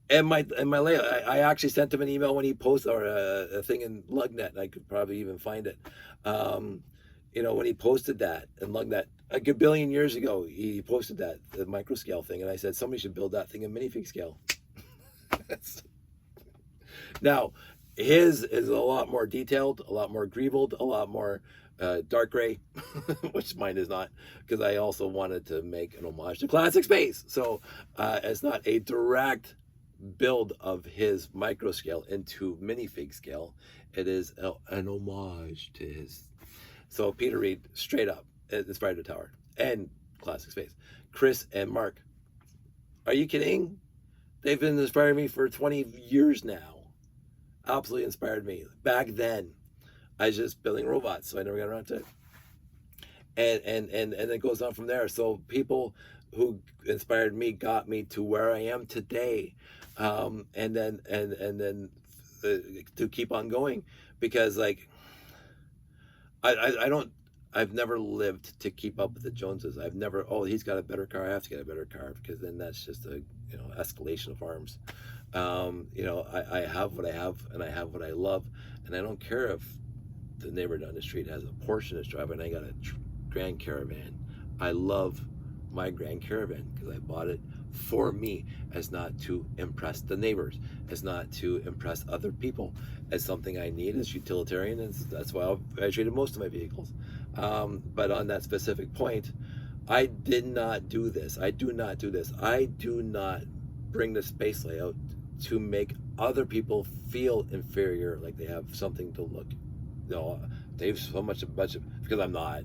and my layout. I actually sent him an email when he posted, or a thing in Lugnet. I could probably even find it. When he posted that in Lugnet a billion years ago, he posted that, the micro scale thing, and I said somebody should build that thing in minifig scale. Now, his is a lot more detailed, a lot more greebled, a lot more dark gray, which mine is not, because I also wanted to make an homage to classic space. So it's not a direct build of his micro scale into minifig scale. It is an homage to his. So Peter Reed, straight up, inspired the tower and classic space. Chris and Mark, are you kidding? They've been inspiring me for 20 years now. Absolutely inspired me. Back then, I was just building robots, so I never got around to it. And it goes on from there. So people who inspired me got me to where I am today, and then to keep on going, because, like, I've never lived to keep up with the Joneses. I've never, oh, he's got a better car, I have to get a better car, because then that's just a escalation of arms. I have what I have, and I have what I love, and I don't care if the neighbor down the street has a Porsche in his driveway and I got a Grand Caravan. I love my Grand Caravan because I bought it for me, as not to impress the neighbors, as not to impress other people, as something I need as utilitarian, and that's why I traded most of my vehicles. But on that specific point, I did not do this. I do not do this. I do not bring the space layout to make other people feel inferior, like they have something to look. No, Dave's so much a budget, because I'm not.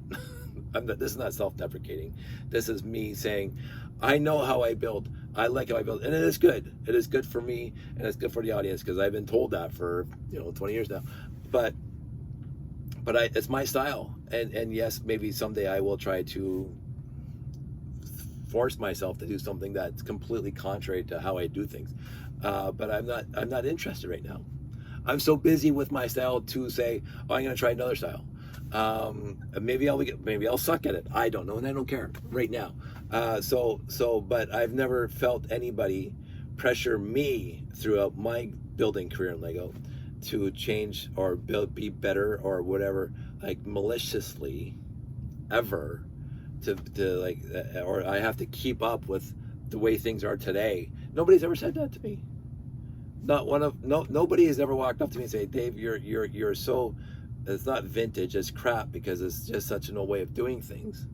I'm not. This is not self-deprecating. This is me saying, I know how I build. I like how I build, and it is good. It is good for me, and it's good for the audience, because I've been told that for 20 years now. But it's my style, and yes, maybe someday I will try to force myself to do something that's completely contrary to how I do things. But I'm not interested right now. I'm so busy with my style to say, oh, I'm going to try another style. Maybe I'll suck at it. I don't know, and I don't care right now. But I've never felt anybody pressure me throughout my building career in Lego to change or be better or whatever, like maliciously, ever, to like, or I have to keep up with the way things are today. Nobody's ever said that to me. Nobody has ever walked up to me and say, Dave, you're so, it's not vintage, it's crap, because it's just such an old way of doing things.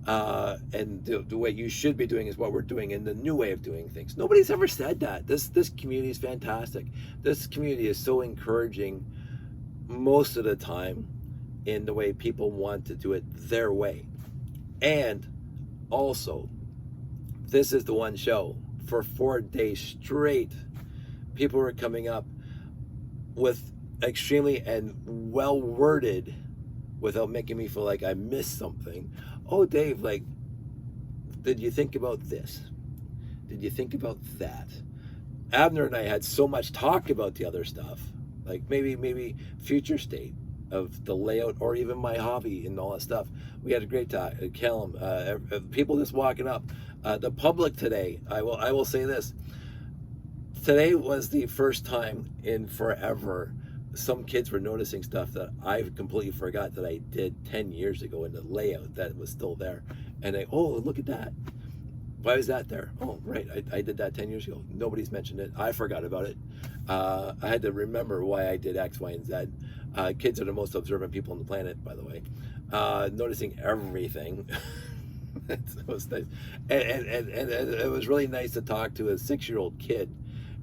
And the way you should be doing is what we're doing in the new way of doing things. Nobody's ever said that. This community is fantastic. This community is so encouraging most of the time in the way people want to do it their way. And also, this is the one show for 4 days straight. People were coming up with extremely and well worded, without making me feel like I missed something. Oh, Dave, like, did you think about this? Did you think about that? Abner and I had so much talk about the other stuff, like maybe future state of the layout, or even my hobby and all that stuff. We had a great talk. Callum, people just walking up. The public today, I will say this. Today was the first time in forever some kids were noticing stuff that I completely forgot that I did 10 years ago in the layout that was still there. And they, oh, look at that. Why is that there? Oh, right, I did that 10 years ago. Nobody's mentioned it. I forgot about it. I had to remember why I did X, Y, and Z. Kids are the most observant people on the planet, by the way. Noticing everything. It was nice. And it was really nice to talk to a 6-year-old kid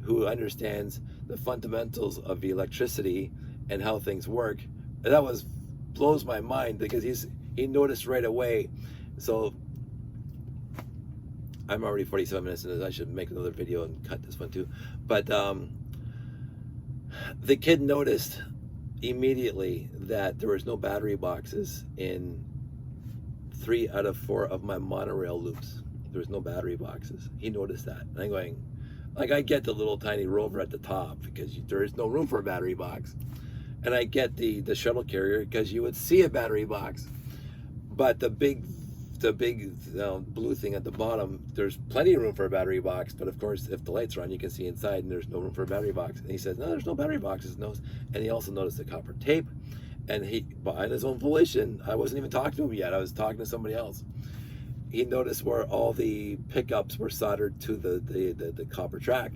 who understands the fundamentals of electricity and how things work. And that blows my mind, because he noticed right away. So I'm already 47 minutes into this. I should make another video and cut this one too. But the kid noticed immediately that there was no battery boxes in 3 out of 4 of my monorail loops. There was no battery boxes. He noticed that. And I'm going, like, I get the little tiny rover at the top because there is no room for a battery box. And I get the shuttle carrier because you would see a battery box. But the big blue thing at the bottom, there's plenty of room for a battery box. But of course, if the lights are on, you can see inside, and there's no room for a battery box. And he says, no, there's no battery boxes. No. And he also noticed the copper tape. And he, by his own volition, I wasn't even talking to him yet. I was talking to somebody else. He noticed where all the pickups were soldered to the copper track.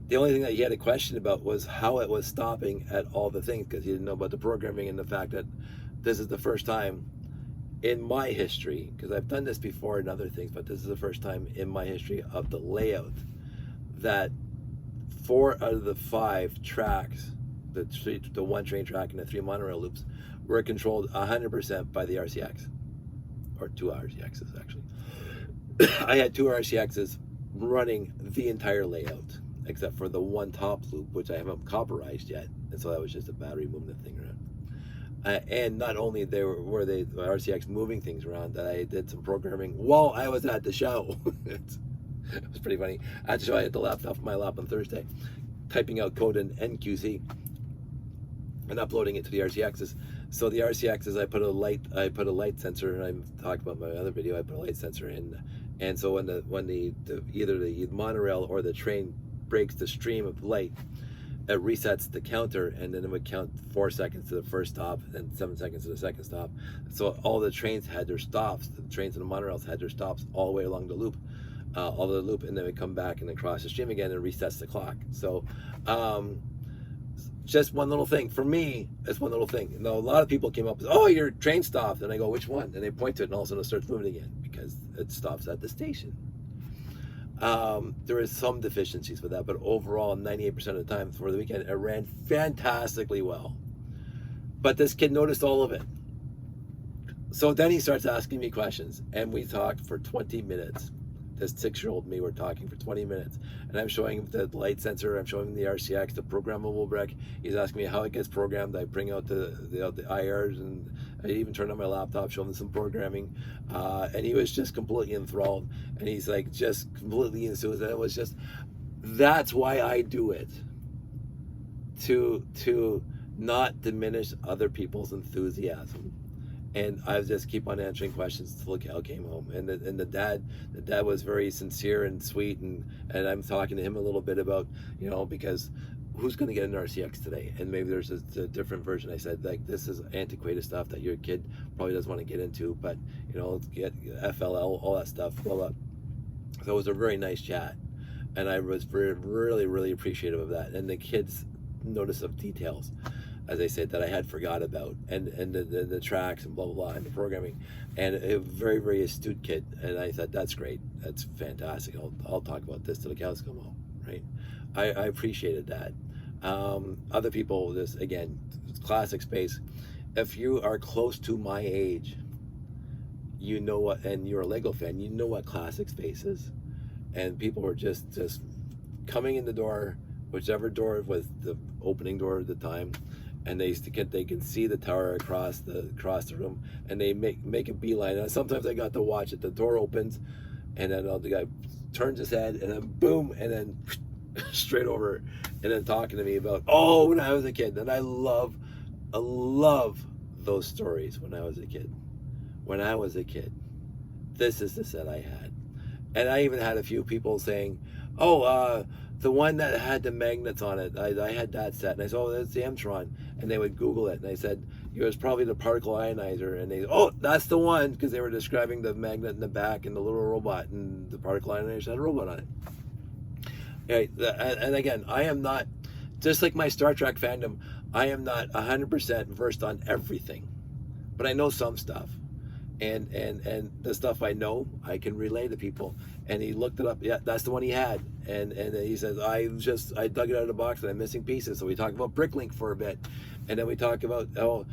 The only thing that he had a question about was how it was stopping at all the things, because he didn't know about the programming and the fact that this is the first time in my history, because I've done this before in other things, but this is the first time in my history of the layout that 4 out of the 5 tracks, the 1 train track and the 3 monorail loops, were controlled 100% by the RCX. Or 2 RCXs, actually. I had 2 RCXs running the entire layout, except for the 1 top loop, which I haven't copperized yet, and so that was just a battery moving the thing around. And not only were the RCX moving things around, that I did some programming while I was at the show. It was pretty funny. At the show, I had the laptop on my lap on Thursday, typing out code in NQC and uploading it to the RCXs. So the RCXs, I put a light sensor, and I talked about my other video. I put a light sensor in, and so when either the monorail or the train breaks the stream of light, it resets the counter, and then it would count 4 seconds to the first stop and 7 seconds to the second stop. So all the trains had their stops. The trains and the monorails had their stops all the way along the loop, and then we come back and then cross the stream again and resets the clock. So just one little thing for me. It's one little thing. You know, a lot of people came up with, oh, your train stopped, and I go, which one? And they point to it, and all of a sudden it starts moving again because it stops at the station. There is some deficiencies with that, but overall 98% of the time for the weekend it ran fantastically well. But this kid noticed all of it, so then he starts asking me questions, and we talked for 20 minutes. This 6-year-old me, we're talking for 20 minutes, and I'm showing him the light sensor, I'm showing him the RCX, the programmable brake. He's asking me how it gets programmed. I bring out the IRs, and I even turned on my laptop, showing him some programming, and he was just completely enthralled, and he's like just completely enthused. And it was just, that's why I do it, to not diminish other people's enthusiasm. And I just keep on answering questions until Cal came home. And the dad was very sincere and sweet, and I'm talking to him a little bit about, you know, because who's going to get an RCX today? And maybe there's a different version. I said, like, this is antiquated stuff that your kid probably doesn't want to get into, but, you know, let's get FLL, all that stuff, blah, blah. So it was a very nice chat, and I was really, really appreciative of that. And the kids' notice of details, as I said, that I had forgot about, and the tracks and blah, blah, blah, and the programming, and a very, very astute kid. And I thought, that's great. That's fantastic. I'll talk about this till the cows come home, right? I appreciated that. Other people, this, again, classic space. If you are close to my age, you know what, and you're a Lego fan, you know what classic space is. And people were just coming in the door, whichever door was the opening door at the time, and they can see the tower across the room, and they make a beeline. And sometimes I got to watch it. The door opens, and then the guy turns his head, and then boom, and then straight over, and then talking to me about, oh, when I was a kid. And I love those stories. When I was a kid, this is the set I had. And I even had a few people saying, oh, the one that had the magnets on it, I had that set. And I said, oh, that's the Mtron. And they would Google it, and I said, it was probably the particle ionizer. And they, oh, that's the one, because they were describing the magnet in the back and the little robot, and the particle ionizer had a robot on it. Right. And again, I am not, just like my Star Trek fandom, I am not 100% versed on everything, but I know some stuff. And the stuff I know, I can relay to people. And he looked it up. Yeah, that's the one he had. And he says, I dug it out of the box and I'm missing pieces. So we talk about Bricklink for a bit. And then we talk about, oh,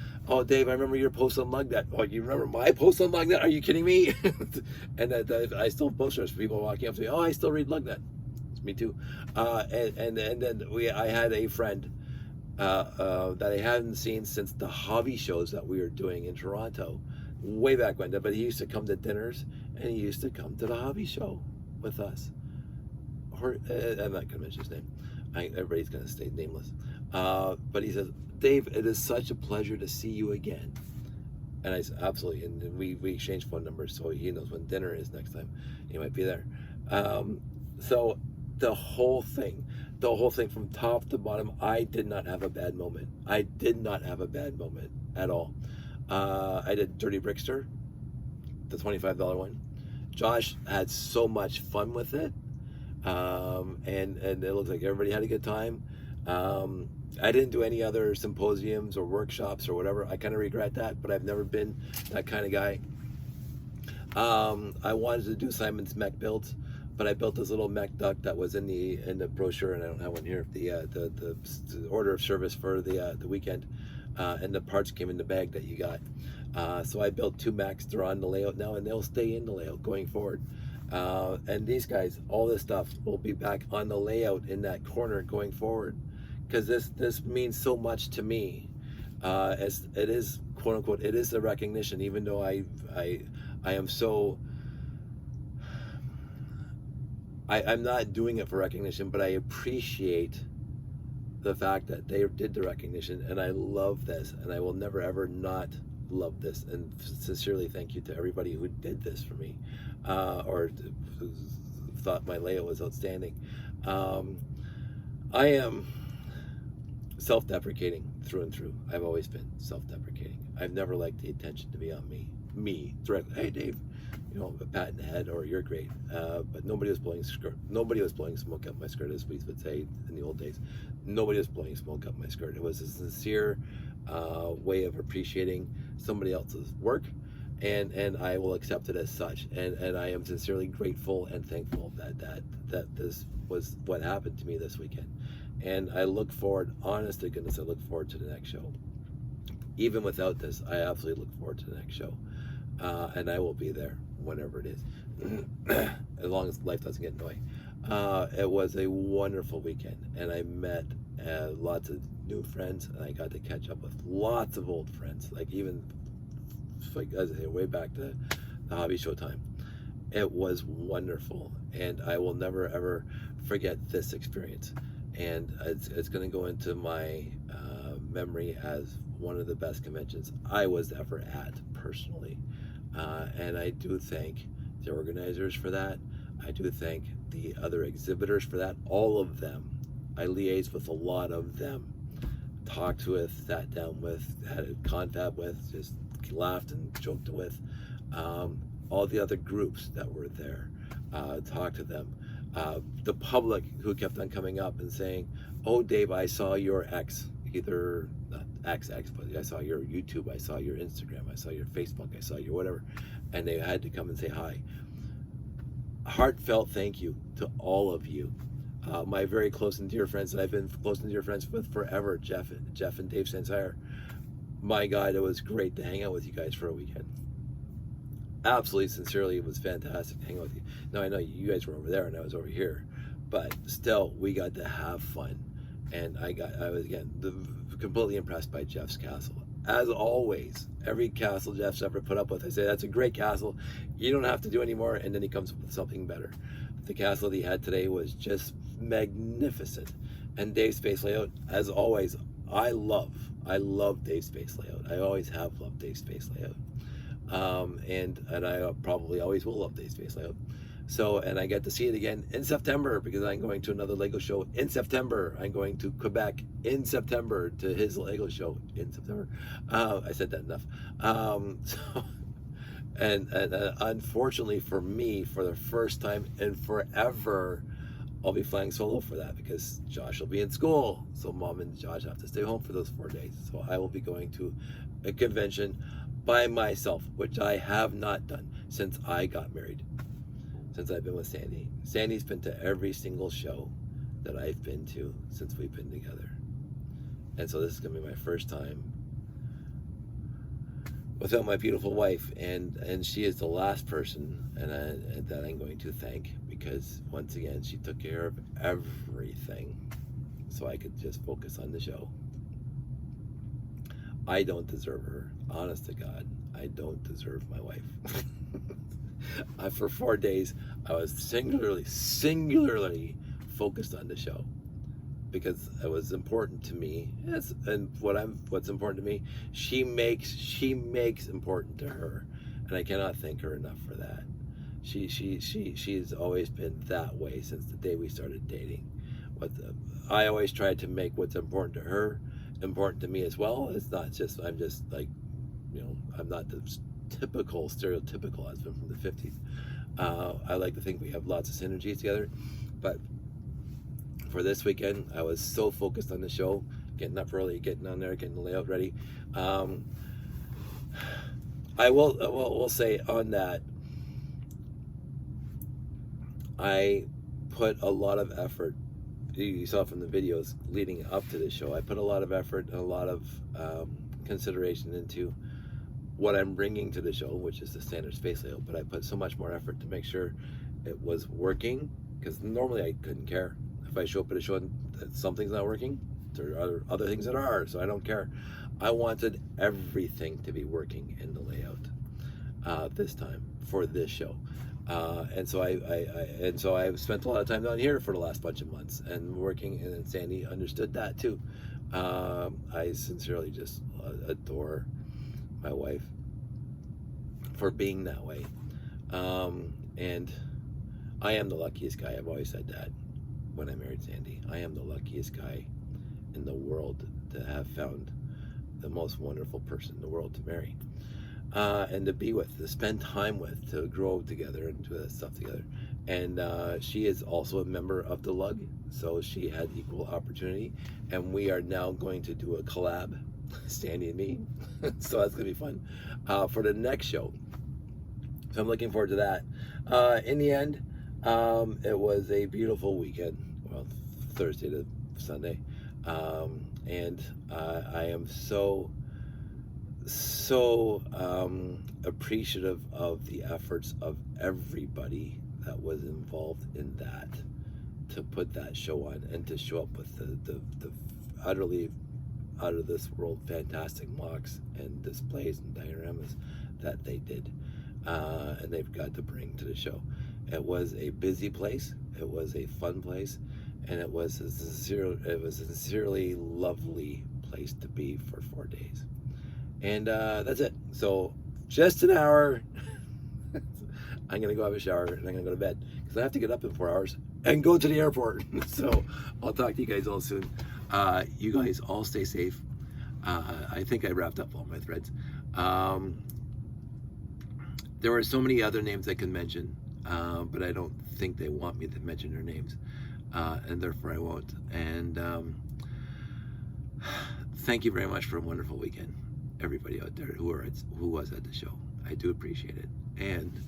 Dave, I remember your post on Lugnet. Oh, you remember my post on Lugnet? Are you kidding me? And I still post those for people walking up to me. Oh, I still read Lugnet. Me too. And then I had a friend that I hadn't seen since the hobby shows that we were doing in Toronto, way back when. But he used to come to dinners, and he used to come to the hobby show with us. I'm not going to mention his name. Everybody's going to stay nameless. But he says, Dave, it is such a pleasure to see you again. And I said, absolutely. And we exchanged phone numbers, so he knows when dinner is next time. He might be there. So the whole thing from top to bottom, I did not have a bad moment. I did not have a bad moment at all. I did Dirty Brickster, the $25 one. Josh had so much fun with it. And it looks like everybody had a good time. I didn't do any other symposiums or workshops or whatever. I kind of regret that, but I've never been that kind of guy. I wanted to do Simon's mech builds, but I built this little mech duck that was in the brochure, and I don't have one here. The order of service for the weekend, and the parts came in the bag that you got. So I built 2 mechs. They're on the layout now, and they'll stay in the layout going forward. And these guys, all this stuff will be back on the layout in that corner going forward, because this means so much to me. As it is, quote unquote, it is the recognition, even though I am so, I'm not doing it for recognition, but I appreciate the fact that they did the recognition, and I love this, and I will never ever not love this. And sincerely thank you to everybody who did this for me, or thought my layout was outstanding. I am self-deprecating through and through. I've always been self-deprecating. I've never liked the attention to be on me directly. Hey Dave, you know, a pat in the head, or you're great. But nobody was blowing smoke up my skirt, as we would say in the old days. Nobody was blowing smoke up my skirt. It was a sincere way of appreciating somebody else's work, and I will accept it as such. And I am sincerely grateful and thankful that this was what happened to me this weekend. And I look forward, honest to goodness, I look forward to the next show. Even without this, I absolutely look forward to the next show. And I will be there whenever it is, as long as life doesn't get in the way. It was a wonderful weekend, and I met lots of new friends, and I got to catch up with lots of old friends, like even like as I say, way back to the hobby show time. It was wonderful, and I will never ever forget this experience. And it's going to go into my memory as one of the best conventions I was ever at personally. And I do thank the organizers for that. I do thank the other exhibitors for that. All of them. I liaised with a lot of them. Talked with, sat down with, had a confab with, just laughed and joked with. All the other groups that were there. Talked to them. The public who kept on coming up and saying, "Oh, Dave, I saw your X, either not XX, but I saw your YouTube, I saw your Instagram, I saw your Facebook, I saw your whatever," and they had to come and say hi. Heartfelt thank you to all of you, my very close and dear friends that I've been close and dear friends with forever, Jeff and Dave Sansire. My God, it was great to hang out with you guys for a weekend. Absolutely, sincerely, it was fantastic to hang out with you. Now, I know you guys were over there and I was over here, but still, we got to have fun. And I was, again, completely impressed by Jeff's castle. As always, every castle Jeff's ever put up with, I say, that's a great castle. You don't have to do any more, and then he comes up with something better. The castle that he had today was just magnificent. And Dave's Space Layout, as always, I love Dave's Space Layout. I always have loved Dave's Space Layout. And I probably always will love Dave's Space Layout. So, and I get to see it again in September because I'm going to another Lego show in September. I'm going to Quebec in September to his Lego show in September. I said that enough. And unfortunately for me, for the first time in forever, I'll be flying solo for that because Josh will be in school. So Mom and Josh have to stay home for those 4 days. So I will be going to a convention by myself, which I have not done since I got married, since I've been with Sandy. Sandy's been to every single show that I've been to since we've been together. And so this is gonna be my first time without my beautiful wife, and she is the last person that I'm going to thank, because once again, she took care of everything so I could just focus on the show. I don't deserve her, honest to God. I don't deserve my wife. For 4 days, I was singularly focused on the show because it was important to me. Yes, and what's important to me, she makes important to her, and I cannot thank her enough for that. She's always been that way since the day we started dating. I always tried to make what's important to her important to me as well. It's not just, I'm just like, you know, I'm not the stereotypical husband from the 50s. I like to think we have lots of synergies together, but for this weekend, I was so focused on the show, getting up early, getting on there, getting the layout ready. I will say on that, I put a lot of effort. You saw from the videos leading up to this show, I put a lot of effort and a lot of consideration into what I'm bringing to the show, which is the standard space layout, but I put so much more effort to make sure it was working, because normally I couldn't care. If I show up at a show and something's not working, there are other things that are, so I don't care. I wanted everything to be working in the layout this time for this show. And so I spent a lot of time down here for the last bunch of months and working, and Sandy understood that too. I sincerely just adore my wife for being that way. And I am the luckiest guy. I've always said that when I married Sandy. I am the luckiest guy in the world to have found the most wonderful person in the world to marry, and to be with, to spend time with, to grow together and do that stuff together. And she is also a member of the Lug, so she had equal opportunity. And we are now going to do a collab, Standy and me. So that's gonna be fun for the next show. So I'm looking forward to that. In the end, it was a beautiful weekend. Well, Thursday to Sunday, and I am so appreciative of the efforts of everybody that was involved in that, to put that show on and to show up with the utterly out of this world fantastic mocks and displays and dioramas that they did, and they've got to bring to the show. It was a busy place, it was a fun place, and it was a sincerely lovely place to be for 4 days. And that's it. So just an hour. I'm gonna go have a shower and I'm gonna go to bed because I have to get up in 4 hours and go to the airport. So I'll talk to you guys all soon. You guys all stay safe. I think I wrapped up all my threads. There were so many other names I can mention, but I don't think they want me to mention their names, and therefore I won't. And thank you very much for a wonderful weekend, everybody out there who was at the show. I do appreciate it. And